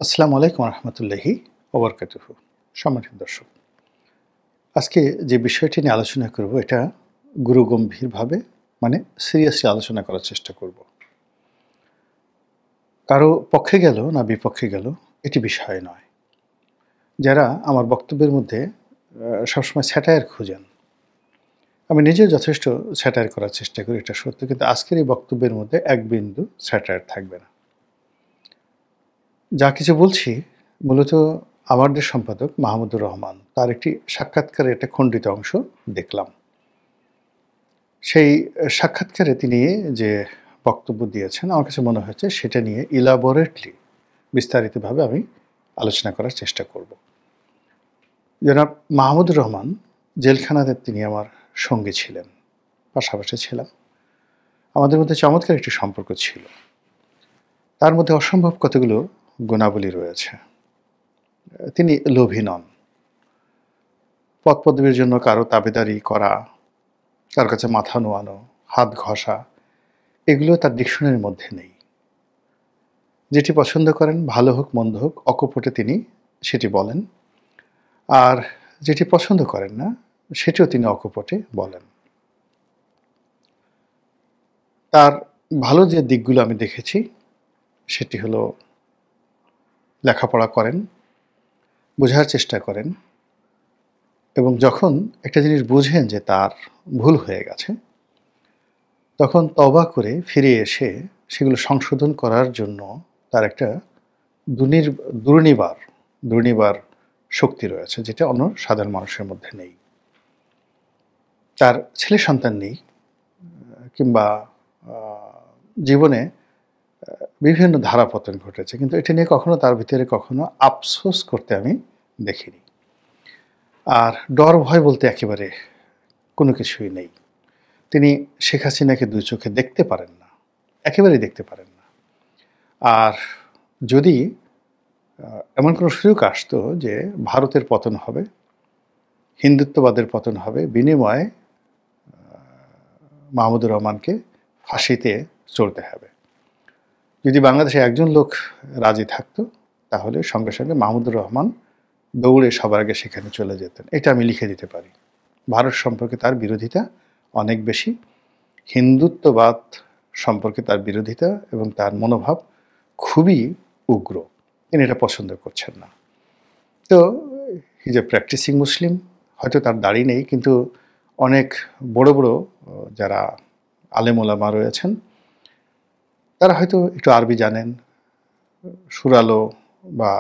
আসসালামু আলাইকুম রহমতুল্লাহি ওবরকাতুহু। সম্মানিত দর্শক, আজকে যে বিষয়টি নিয়ে আলোচনা করব এটা গুরুগম্ভীরভাবে সিরিয়াসলি আলোচনা করার চেষ্টা করব। কারো পক্ষে গেল না বিপক্ষে গেল এটি বিষয় নয়। যারা আমার বক্তব্যের মধ্যে সবসময় স্যাটায়ার খুঁজেন, আমি নিজেও যথেষ্ট স্যাটায়ার করার চেষ্টা করি, এটা সত্য, কিন্তু আজকের এই বক্তব্যের মধ্যে এক বিন্দু স্যাটায়ার থাকবে না। যা কিছু বলছি মূলত আমার দেশ সম্পাদক মাহমুদুর রহমান তার একটি সাক্ষাৎকারের একটা খণ্ডিত অংশ দেখলাম। সেই সাক্ষাৎকারে তিনি যে বক্তব্য দিয়েছেন আমার কাছে মনে হয়েছে সেটা নিয়ে ইলাবোরেটলি বিস্তারিতভাবে আমি আলোচনা করার চেষ্টা করব। জনাব মাহমুদুর রহমান জেলখানাতে তিনি আমার সঙ্গী ছিলেন, পাশাপাশি ছিলাম। আমাদের মধ্যে চমৎকার একটি সম্পর্ক ছিল। তার মধ্যে অসম্ভব কতগুলো গুণাবলী রয়েছে। তিনি লোভী নন। পদপদবীর জন্য কারো তাবেদারি করা, কারো কাছে মাথা নোয়ানো, হাত ঘষা, এগুলো তার ডিকশনারির মধ্যে নেই। যেটি পছন্দ করেন, ভালো হোক মন্দ হোক, অকপটে তিনি সেটি বলেন। আর যেটি পছন্দ করেন না সেটিও তিনি অকপটে বলেন। তার ভালো যে দিকগুলো আমি দেখেছি সেটি হলো লেখাপড়া করেন, বোঝার চেষ্টা করেন, এবং যখন একটা জিনিস বুঝেন যে তার ভুল হয়ে গেছে তখন তওবা করে ফিরে এসে সেগুলো সংশোধন করার জন্য তার একটা দুর্নিবার শক্তি রয়েছে, যেটা অন্য সাধারণ মানুষের মধ্যে নেই। তার ছেলে সন্তান নেই, কিংবা জীবনে বিভিন্ন ধারাপতন ঘটেছে, কিন্তু এটা নিয়ে কখনো তার ভিতরে কখনো আফসোস করতে আমি দেখিনি। আর ডর ভয় বলতে একেবারে কোনো কিছুই নেই। তিনি শেখ হাসিনাকে দুই চোখে দেখতে পারেন না, একেবারেই দেখতে পারেন না। আর যদি এমন কোনো সুযোগ আসতো যে ভারতের পতন হবে, হিন্দুত্ববাদের পতন হবে, বিনিময়ে মাহমুদুর রহমানকে ফাঁসিতে চড়তে হবে, যদি বাংলাদেশে একজন লোক রাজি থাকতো তাহলে সঙ্গে সঙ্গে মাহমুদুর রহমান দৌড়ে সবার আগে সেখানে চলে যেতেন। এটা আমি লিখে দিতে পারি। ভারত সম্পর্কে তার বিরোধিতা অনেক বেশি, হিন্দুত্ববাদ সম্পর্কে তার বিরোধিতা এবং তার মনোভাব খুবই উগ্র। তিনি এটা পছন্দ করছেন না। তো হিজ এ প্র্যাকটিসিং মুসলিম। হয়তো তার দাড়ি নেই, কিন্তু অনেক বড় বড় যারা আলেম ওলামা রয়েছেন তারা হয়তো একটু আরবি জানেন, সুরালো বা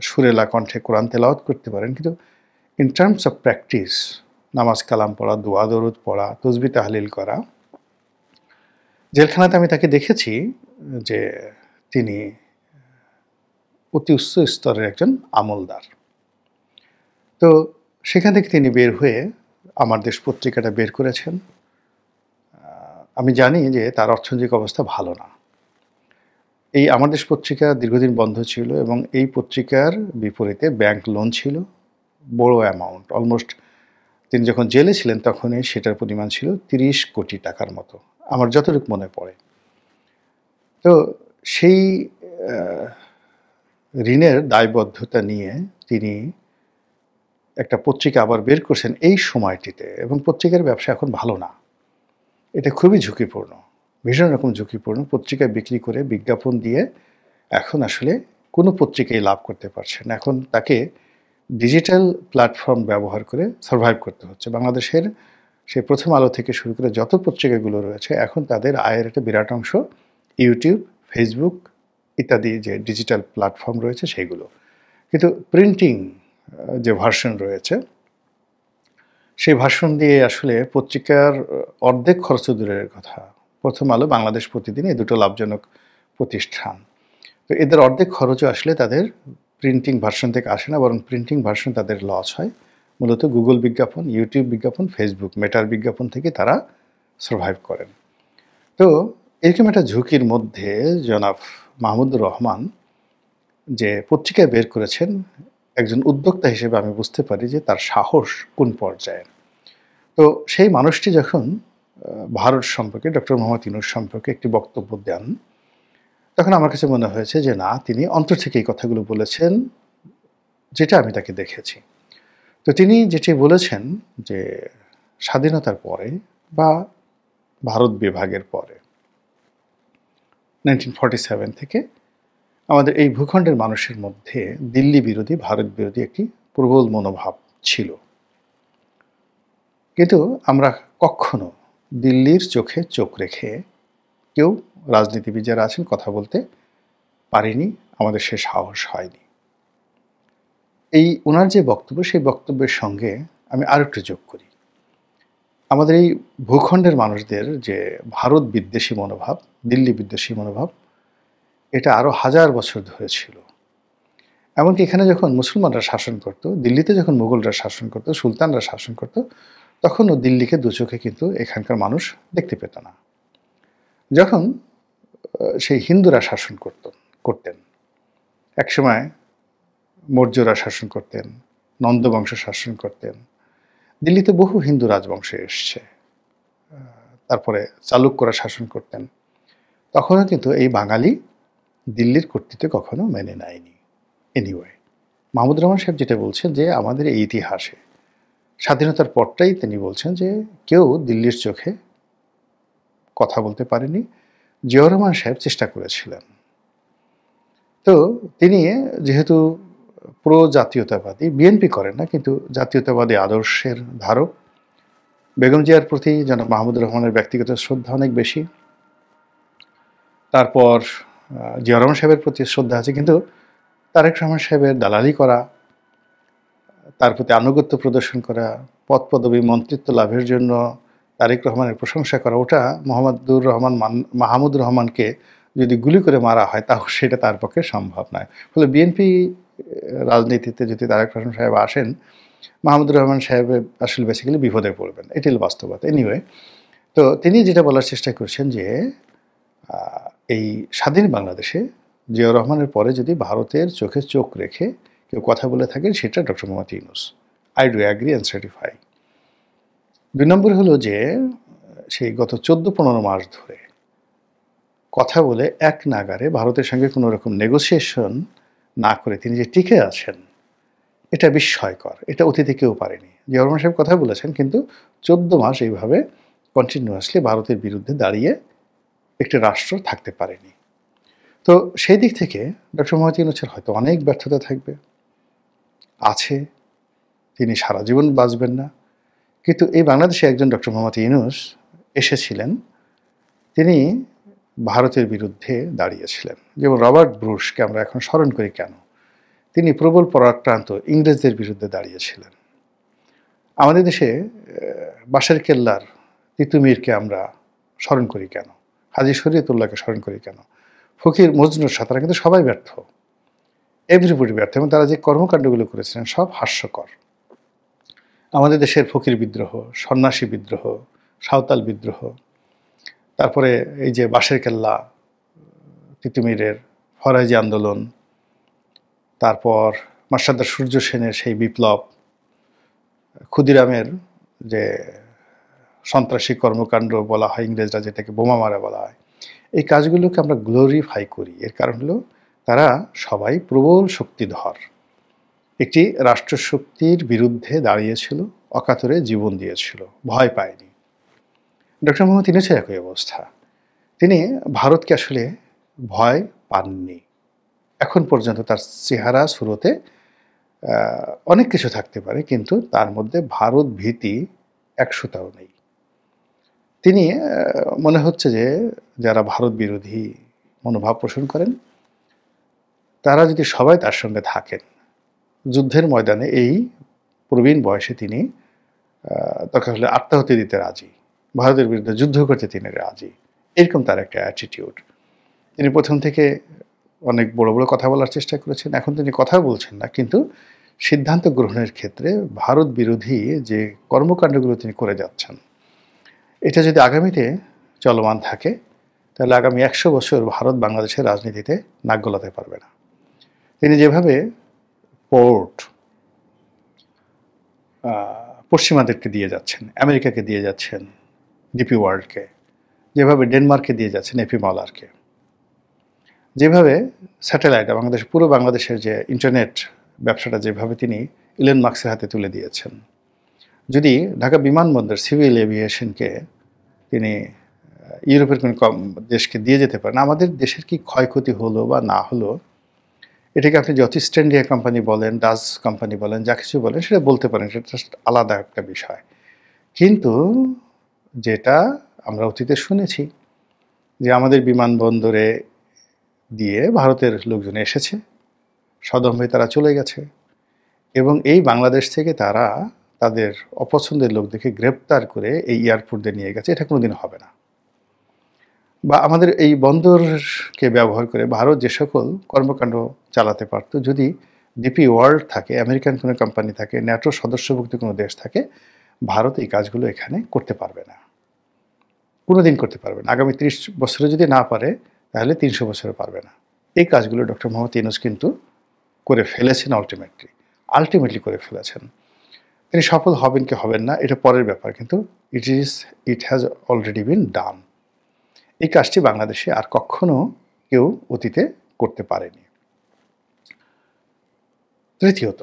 সুরেলা কণ্ঠে কোরআন তেলাওয়াত করতে পারেন, কিন্তু ইন টার্মস অফ প্র্যাকটিস, নামাজ কালাম পড়া, দোয়া দরুদ পড়া, তসবিহ তাহলিল করা, জেলখানাতে আমি তাকে দেখেছি যে তিনি অতি উচ্চ স্তরের একজন আমলদার। তো সেখান থেকে তিনি বের হয়ে আমার দেশ পত্রিকাটা বের করেছেন। আমি জানি যে তার অর্থনৈতিক অবস্থা ভালো না। এই আমার দেশ পত্রিকা দীর্ঘদিন বন্ধ ছিল এবং এই পত্রিকার বিপরীতে ব্যাংক লোন ছিল বড় অ্যামাউন্ট। অলমোস্ট তিনি যখন জেলে ছিলেন তখনই সেটার পরিমাণ ছিল ৩০ কোটি টাকার মতো, আমার যতটুকু মনে পড়ে। তো সেই ঋণের দায়বদ্ধতা নিয়ে তিনি একটা পত্রিকা আবার বের করছেন এই সময়টিতে, এবং পত্রিকার ব্যবসা এখন ভালো না। এটা খুবই ঝুঁকিপূর্ণ, ভীষণ রকম ঝুঁকিপূর্ণ। পত্রিকা বিক্রি করে বিজ্ঞাপন দিয়ে এখন আসলে কোনো পত্রিকাই লাভ করতে পারছে না। এখন তাকে ডিজিটাল প্ল্যাটফর্ম ব্যবহার করে সার্ভাইভ করতে হচ্ছে। বাংলাদেশের সেই প্রথম আলো থেকে শুরু করে যত পত্রিকাগুলো রয়েছে এখন তাদের আয়ের একটা বিরাট অংশ ইউটিউব, ফেসবুক ইত্যাদি যে ডিজিটাল প্ল্যাটফর্ম রয়েছে সেইগুলো। কিন্তু প্রিন্টিং যে ভার্সন রয়েছে সেই ভার্সন দিয়ে আসলে পত্রিকার অর্ধেক খরচ দূরের কথা। প্রথম আলো, বাংলাদেশ প্রতিদিন, এই দুটো লাভজনক প্রতিষ্ঠান। তো এদের অর্ধেক খরচও আসলে তাদের প্রিন্টিং ভার্সন থেকে আসে না, বরং প্রিন্টিং ভার্সন তাদের লস হয়। মূলত গুগল বিজ্ঞাপন, ইউটিউব বিজ্ঞাপন, ফেসবুক, মেটার বিজ্ঞাপন থেকে তারা সার্ভাইভ করেন। তো এরকম একটা ঝুঁকির মধ্যে জনাব মাহমুদুর রহমান যে পত্রিকায় বের করেছেন, একজন উদ্যোক্তা হিসেবে আমি বুঝতে পারি যে তার সাহস কোন পর্যায়ে। তো সেই মানুষটি যখন ভারত সম্পর্কে, ডক্টর মোহাম্মদ ইউনূস সম্পর্কে একটি বক্তব্য দেন, তখন আমার কাছে মনে হয়েছে যে না, তিনি অন্তর থেকে এই কথাগুলো বলেছেন, যেটা আমি তাকে দেখেছি। তো তিনি যেটি বলেছেন যে স্বাধীনতার পরে বা ভারত বিভাগের পরে 1947 থেকে আমাদের এই ভূখণ্ডের মানুষের মধ্যে দিল্লি বিরোধী, ভারত বিরোধী একটি প্রবল মনোভাব ছিল। কিন্তু আমরা কখনো দিল্লির চোখে চোখ রেখে কেউ রাজনীতিবিদ যারা আছেন কথা বলতে পারিনি, আমাদের সে সাহস হয়নি। এই ওনার যে বক্তব্য, সেই বক্তব্যের সঙ্গে আমি আরেকটু যোগ করি। আমাদের এই ভূখণ্ডের মানুষদের যে ভারত বিদ্বেষী মনোভাব, দিল্লি বিদ্বেষী মনোভাব, এটা আরও হাজার বছর ধরে ছিল। এমনকি এখানে যখন মুসলমানরা শাসন করত, দিল্লিতে যখন মুঘলরা শাসন করত, সুলতানরা শাসন করত, তখনও দিল্লিকে দু চোখে কিন্তু এখানকার মানুষ দেখতে পেত না। যখন সেই হিন্দুরা শাসন করতেন, একসময় মৌর্যরা শাসন করতেন, নন্দবংশ শাসন করতেন, দিল্লিতে বহু হিন্দু রাজবংশ এসছে, তারপরে চালুক্যরা শাসন করতেন, তখনও কিন্তু এই বাঙালি দিল্লির কর্তৃত্ব কখনো মেনে নেয়নি। এনিওয়ে, মাহমুদুর রহমান সাহেব যেটা বলছেন যে আমাদের এই ইতিহাসে স্বাধীনতার পরটাই তিনি বলছেন যে কেউ দিল্লির চোখে কথা বলতে পারেনি, জিয়াউর রহমান সাহেব চেষ্টা করেছিলেন। তো তিনি যেহেতু প্রো জাতীয়তাবাদী, বিএনপি করেন না, কিন্তু জাতীয়তাবাদী আদর্শের ধারক, বেগম জিয়ার প্রতি জনাব মাহমুদুর রহমানের ব্যক্তিগত শ্রদ্ধা অনেক বেশি, তারপর জিয়াউর রহমান সাহেবের প্রতি শ্রদ্ধা আছে, কিন্তু তারেক রহমান সাহেবের দালালি করা, তার প্রতি আনুগত্য প্রদর্শন করা, পদ পদবী মন্ত্রিত্ব লাভের জন্য তারেক রহমানের প্রশংসা করা, ওটা মাহমুদুর রহমানকে যদি গুলি করে মারা হয় তাহলে সেটা তার পক্ষে সম্ভব নয়। ফলে বিএনপি রাজনীতিতে যদি তারেক রহমান সাহেব আসেন, মাহমুদুর রহমান সাহেব আসলে বেসিক্যালি বিপদে পড়বেন, এটাই বাস্তবতা। এনিওয়ে, তো তিনি যেটা বলার চেষ্টা করছেন যে এই স্বাধীন বাংলাদেশে জিয়াউর রহমানের পরে যদি ভারতের চোখে চোখ রেখে কেউ কথা বলে থাকেন, সেটা doctor Mohammad Yunus. I do agree and certify. 2 নম্বর হলো যে সেই গত 14-15 মাস ধরে কথা বলে এক নাগারে ভারতের সঙ্গে কোনো রকম নেগোসিয়েশন না করে তিনি যে টিকে আছেন, এটা বিস্ময়কর। এটা অতীতে কেউ পারেনি। জিয়াউর রহমান সাহেব কথা বলেছেন, কিন্তু 14 মাস এইভাবে কন্টিনিউয়াসলি ভারতের বিরুদ্ধে দাঁড়িয়ে একটি রাষ্ট্র থাকতে পারেনি। তো সেই দিক থেকে ডক্টর মোহাম্মদ ইউনূসের হয়তো অনেক ব্যর্থতা থাকবে, আছে, তিনি সারা জীবন বাঁচবেন না। কিন্তু এই বাংলাদেশে একজন ডক্টর মোহাম্মদ ইউনূস এসেছিলেন, তিনি ভারতের বিরুদ্ধে দাঁড়িয়েছিলেন। যেমন রবার্ট ব্রুশকে আমরা এখন স্মরণ করি কেন? তিনি প্রবল পরাক্রান্ত ইংরেজদের বিরুদ্ধে দাঁড়িয়েছিলেন। আমাদের দেশে বাঁশের কেল্লার তিতুমীরকে আমরা স্মরণ করি কেন? হাজী শরীয়তুল্লাহকে স্মরণ করি কেন? ফকির মজনুর শাহ, তারা কিন্তু সবাই ব্যর্থ, এভরিবডি ব্যর্থ, এবং তারা যে কর্মকাণ্ডগুলো করেছিলেন সব হাস্যকর। আমাদের দেশের ফকির বিদ্রোহ, সন্ন্যাসী বিদ্রোহ, সাঁওতাল বিদ্রোহ, তারপরে এই যে বাঁশের কেল্লা, তিতুমীরের ফরাজি আন্দোলন, তারপর মাস্টারদা সূর্য সেনের সেই বিপ্লব, ক্ষুদিরামের যে সন্ত্রাসী কর্মকাণ্ড বলা হয়, ইংরেজরা যেটাকে বোমা মারা বলা হয়, এই কাজগুলোকে আমরা গ্লোরিফাই করি। এর কারণ হলো তারা সবাই প্রবল শক্তিধর, একটি রাষ্ট্রশক্তির বিরুদ্ধে দাঁড়িয়েছিল, অকাতরে জীবন দিয়েছিল, ভয় পায়নি। ডক্টর মোহাম্মদ ইউনূসের একই অবস্থা। তিনি ভারতকে আসলে ভয় পাননি। এখন পর্যন্ত তার চেহারা সুরতে অনেক কিছু থাকতে পারে, কিন্তু তার মধ্যে ভারত ভীতি 100টাও নেই। তিনি মনে হচ্ছে যে যারা ভারত বিরোধী মনোভাব পোষণ করেন, তারা যদি সবাই তার সঙ্গে থাকেন, যুদ্ধের ময়দানে এই প্রবীণ বয়সে তিনি দরকার হলে আত্মাহুতি দিতে রাজি, ভারতের বিরুদ্ধে যুদ্ধ করতে তিনি রাজি, এরকম তার একটা অ্যাটিটিউড। তিনি প্রথম থেকে অনেক বড় বড় কথা বলার চেষ্টা করেছেন, এখন তিনি কথা বলছেন না, কিন্তু সিদ্ধান্ত গ্রহণের ক্ষেত্রে ভারত বিরোধী যে কর্মকাণ্ডগুলো তিনি করে যাচ্ছেন, এটা যদি আগামীতে চলমান থাকে, তাহলে আগামী 100 বছর ভারত বাংলাদেশের রাজনীতিতে নাক গলাতে পারবে না। তিনি যেভাবে পোর্ট পশ্চিমাদেরকে দিয়ে যাচ্ছেন, আমেরিকাকে দিয়ে যাচ্ছেন, ডিপি ওয়ার্ল্ডকে, যেভাবে ডেনমার্ককে দিয়ে যাচ্ছেন এপি মলারকে, যেভাবে স্যাটেলাইট বাংলাদেশ পুরো বাংলাদেশের যে ইন্টারনেট ব্যবসাটা যেভাবে তিনি ইলন মাস্কের হাতে তুলে দিয়েছেন, যদি ঢাকা বিমানবন্দর সিভিল এভিয়েশনকে তিনি ইউরোপের কোনো দেশকে দিয়ে যেতে পারেন, আমাদের দেশের কি ক্ষয়ক্ষতি হলো বা না হলো, এটাকে আপনি যত ইস্ট ইন্ডিয়া কোম্পানি বলেন, ডাচ কোম্পানি বলেন, যা কিছু বলেন সেটা বলতে পারেন, সেটা জাস্ট আলাদা একটা বিষয়। কিন্তু যেটা আমরা অতীতে শুনেছি যে আমাদের বিমানবন্দরে দিয়ে ভারতের লোকজন এসেছে, সদম্ভে তারা চলে গেছে, এবং এই বাংলাদেশ থেকে তারা তাদের অপছন্দের লোকদেরকে গ্রেপ্তার করে এই এয়ারপোর্টে নিয়ে গেছে, এটা কোনোদিন হবে না। বা আমাদের এই বন্দরকে ব্যবহার করে ভারত যে সকল কর্মকাণ্ড চালাতে পারত, যদি ডিপি ওয়ার্ল্ড থাকে, আমেরিকান কোনো কোম্পানি থাকে, ন্যাটো সদস্যভুক্ত কোনো দেশ থাকে, ভারত এই কাজগুলো এখানে করতে পারবে না, কোনোদিন করতে পারবে না। আগামী 30 বছরে যদি না পারে, তাহলে 300 বছরে পারবে না। এই কাজগুলো ডক্টর মোহাম্মদ ইউনূস কিন্তু করে ফেলেছেন, আলটিমেটলি করে ফেলেছেন। তিনি সফল হবেন কি হবেন না এটা পরের ব্যাপার, কিন্তু ইট হ্যাজ অলরেডি বিন ডান। এই কাজটি বাংলাদেশে আর কখনো কেউ অতীতে করতে পারেনি। তৃতীয়ত,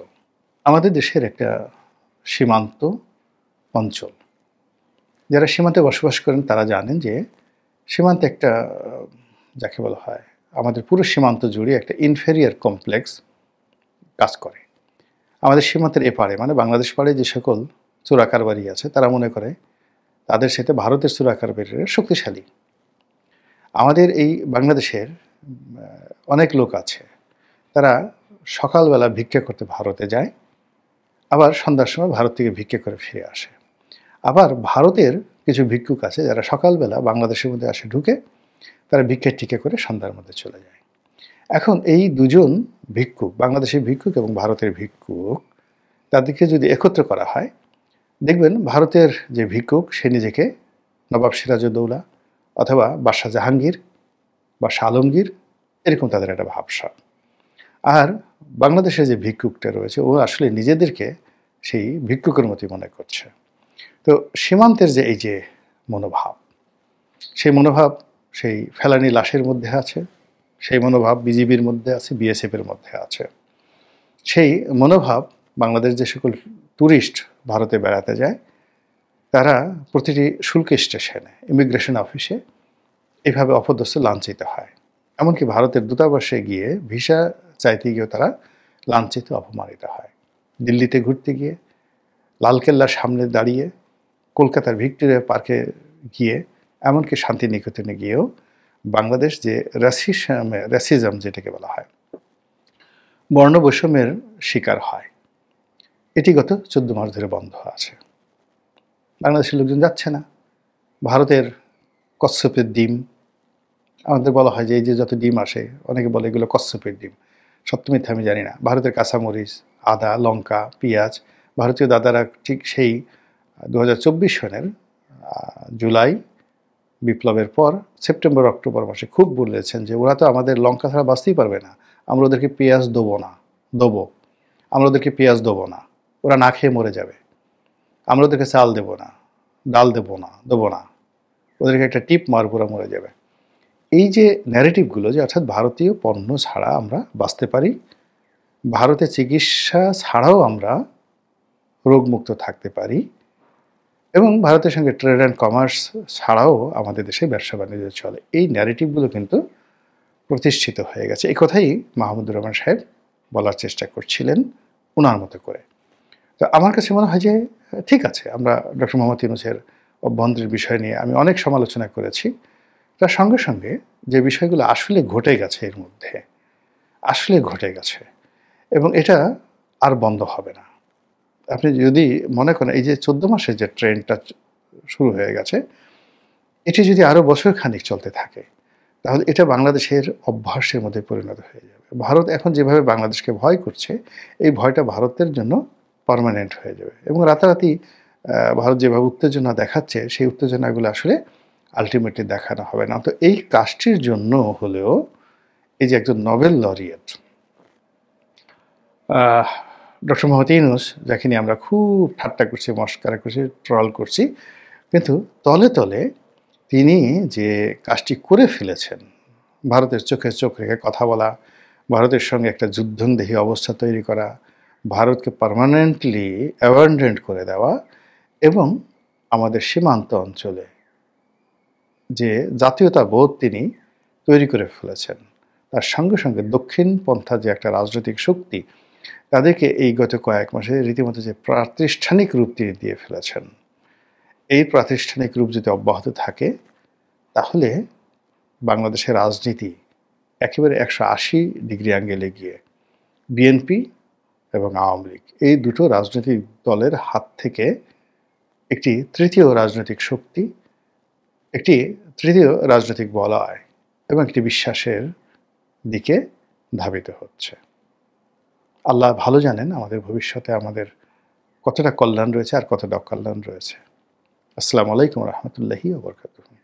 আমাদের দেশের একটা সীমান্ত অঞ্চল, যারা সীমান্তে বসবাস করেন তারা জানেন যে সীমান্তে একটা যাকে বলা হয়, আমাদের পুরো সীমান্ত জুড়ে একটা ইনফেরিয়ার কমপ্লেক্স কাজ করে। আমাদের সীমান্তের এপারে মানে বাংলাদেশ পাড়ে যে সকল চোরাকারবারি আছে, তারা মনে করে তাদের সাথে ভারতের চোরাকারবারিরা শক্তিশালী। আমাদের এই বাংলাদেশের অনেক লোক আছে, তারা সকালবেলা ভিক্ষা করতে ভারতে যায়, আবার সন্ধ্যার সময় ভারত থেকে ভিক্ষা করে ফিরে আসে। আবার ভারতের কিছু ভিক্ষুক আছে যারা সকালবেলা বাংলাদেশের মধ্যে আসে, ঢুকে তারা ভিক্ষা টিকা করে সন্ধ্যার মধ্যে চলে যায়। এখন এই দুজন ভিক্ষুক, বাংলাদেশের ভিক্ষুক এবং ভারতের ভিক্ষুক, তাদেরকে যদি একত্র করা হয়, দেখবেন ভারতের যে ভিক্ষুক সে নিজেকে নবাব সিরাজউদ্দৌলা অথবা বাদশাহ জাহাঙ্গীর বা শাহ আলমগীর, এরকম তাদের একটা ভাবসা। আর বাংলাদেশের যে ভিক্ষুকটা রয়েছে, ও আসলে নিজেদেরকে সেই ভিক্ষুকের মতোই মনে করছে। তো সীমান্তের যে এই যে মনোভাব, সেই মনোভাব সেই ফেলানি লাশের মধ্যে আছে, সেই মনোভাব বিজিবির মধ্যে আছে, বিএসএফের মধ্যে আছে। সেই মনোভাব বাংলাদেশ যে সকল ট্যুরিস্ট ভারতে বেড়াতে যায়, তারা প্রতিটি শুল্ক স্টেশনে, ইমিগ্রেশন অফিসে এইভাবে অপদস্থ লাঞ্ছিত হয়। এমনকি ভারতের দূতাবাসে গিয়ে ভিসা চাইতে গিয়েও তারা লাঞ্ছিত, অপমানিত হয়। দিল্লিতে ঘুরতে গিয়ে, লালকেল্লার সামনে দাঁড়িয়ে, কলকাতার ভিক্টোরিয়া পার্কে গিয়ে, এমনকি শান্তিনিকেতনে গিয়েও বাংলাদেশ যে র্যাসিজম যেটাকে বলা হয়, বর্ণ বৈষম্যের শিকার হয়। এটি গত 14 মাস ধরে বন্ধ আছে। বাংলাদেশের লোকজন যাচ্ছে না। ভারতের কচ্ছপের ডিম, আমাদের বলা হয় যে এই যে যত ডিম আসে, অনেকে বলে এগুলো কচ্ছপের ডিম, সত্য মিথ্যা আমি জানি না। ভারতের কাঁচামরিচ, আদা, লঙ্কা, পেঁয়াজ, ভারতীয় দাদারা ঠিক সেই 2024 সনের জুলাই বিপ্লবের পর সেপ্টেম্বর অক্টোবর মাসে খুব বলেছেন যে ওরা তো আমাদের লঙ্কা ছাড়া বাঁচতেই পারবে না, আমরা ওদেরকে পেঁয়াজ আমরা ওদেরকে পেঁয়াজ দেবো না, ওরা না খেয়ে মরে যাবে, আমরা ওদেরকে চাল দেবো না, ডাল দেবো না, ওদেরকে একটা টিপ মারব, ওরা মরে যাবে। এই যে ন্যারেটিভগুলো, যে অর্থাৎ ভারতীয় পণ্য ছাড়া আমরা বাঁচতে পারি, ভারতে চিকিৎসা ছাড়াও আমরা রোগমুক্ত থাকতে পারি, এবং ভারতের সঙ্গে ট্রেড অ্যান্ড কমার্স ছাড়াও আমাদের দেশে ব্যবসা বাণিজ্য চলে, এই ন্যারেটিভগুলো কিন্তু প্রতিষ্ঠিত হয়ে গেছে। এই কথাই মাহমুদুর রহমান সাহেব বলার চেষ্টা করছিলেন ওনার মতো করে। তো আমার কাছে মনে হয় যে ঠিক আছে, আমরা ডক্টর মোহাম্মদ ইউনূসের অভ্যন্তরীণ বিষয় নিয়ে আমি অনেক সমালোচনা করেছি, তার সঙ্গে সঙ্গে যে বিষয়গুলো আসলে ঘটে গেছে এর মধ্যে, আসলে ঘটে গেছে, এবং এটা আর বন্ধ হবে না। আপনি যদি মনে করেন এই যে 14 মাসের যে ট্রেন্ডটা শুরু হয়ে গেছে, এটি যদি আরও বছর খানিক চলতে থাকে, তাহলে এটা বাংলাদেশের অভ্যাসের মধ্যে পরিণত হয়ে যাবে। ভারত এখন যেভাবে বাংলাদেশকে ভয় করছে, এই ভয়টা ভারতের জন্য পার্মানেন্ট হয়ে যাবে, এবং রাতারাতি ভারত যেভাবে উত্তেজনা দেখাচ্ছে, সেই উত্তেজনাগুলো আসলে আলটিমেটলি দেখানো হবে না। তো এই কাজটির জন্য হলেও এই যে একজন Nobel laureate doctor Mohammad Yunus, যাকে নিয়ে আমরা খুব ঠাট্টা করছি, মস্করা করছি, ট্রল করছি, কিন্তু তলে তলে তিনি যে কাজটি করে ফেলেছেন, ভারতের চোখে চোখ রেখে কথা বলা, ভারতের সঙ্গে একটা যুদ্ধংদেহী অবস্থা তৈরি করা, ভারতকে পার্মানেন্টলি অ্যাবান্ডেন্ট করে দেওয়া এবং আমাদের সীমান্ত অঞ্চলে যে জাতীয়তাবোধ তিনি তৈরি করে ফেলেছেন, তার সঙ্গে সঙ্গে দক্ষিণ পন্থা যে একটা রাজনৈতিক শক্তি, তাদেরকে এই গত কয়েক মাসে রীতিমতো যে প্রাতিষ্ঠানিক রূপ তিনি দিয়ে ফেলেছেন, এই প্রাতিষ্ঠানিক রূপ যদি অব্যাহত থাকে তাহলে বাংলাদেশের রাজনীতি একেবারে 180 ডিগ্রি অ্যাঙ্গেলে গিয়ে বিএনপি এবং আওয়ামী লীগ এই দুটো রাজনৈতিক দলের হাত থেকে একটি তৃতীয় রাজনৈতিক শক্তি, একটি তৃতীয় রাজনৈতিক বলয় এবং একটি বিশ্বাসের দিকে ধাবিত হচ্ছে। আল্লাহ ভালো জানেন আমাদের ভবিষ্যতে আমাদের কতটা কল্যাণ রয়েছে আর কতটা অকল্যাণ রয়েছে। আসসালামু আলাইকুম রহমতুল্লাহি ওয়া বারাকাতুহু।